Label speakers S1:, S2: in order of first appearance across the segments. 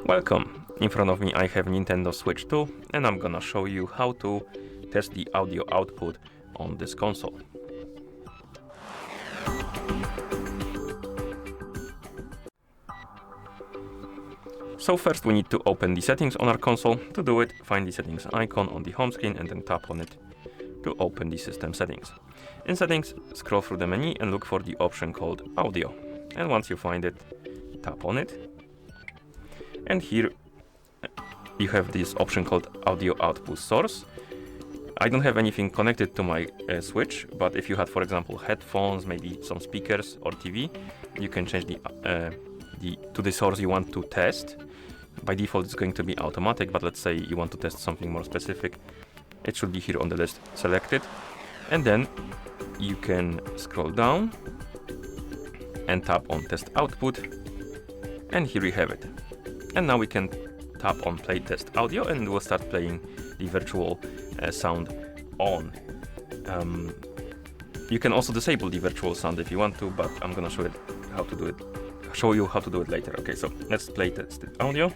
S1: Welcome! In front of me I have Nintendo Switch 2 and I'm gonna show you how to test the audio output on this console. So first we need to open the settings on our console. To do it, find the settings icon on the home screen and then tap on it to open the system settings. In settings, scroll through the menu and look for the option called audio. And once you find it, tap on it. And here you have this option called audio output source. I don't have anything connected to my Switch, but if you had, for example, headphones, maybe some speakers or TV, you can change to the source you want to test. By default it's going to be automatic, but let's say you want to test something more specific. It should be here on the list selected. And then you can scroll down and tap on test output. And here we have it. And now we can tap on play test audio and we'll start playing the virtual sound on. You can also disable the virtual sound if you want to, but I'm gonna show you how to do it later. Okay, so let's play test audio.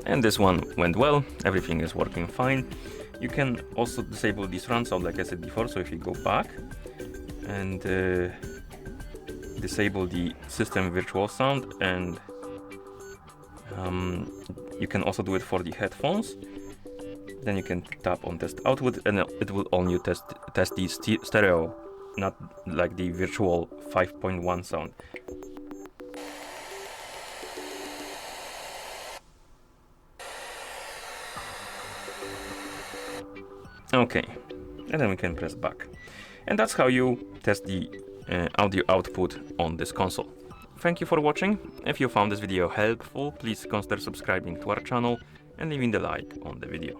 S1: And this one went well, everything is working fine. You can also disable the surround sound like I said before, so if you go back and disable the system virtual sound, and you can also do it for the headphones, then you can tap on test output and it will only test the stereo, not like the virtual 5.1 sound. Okay, and then we can press back. And that's how you test the audio output on this console. Thank you for watching. If you found this video helpful, please consider subscribing to our channel and leaving the like on the video.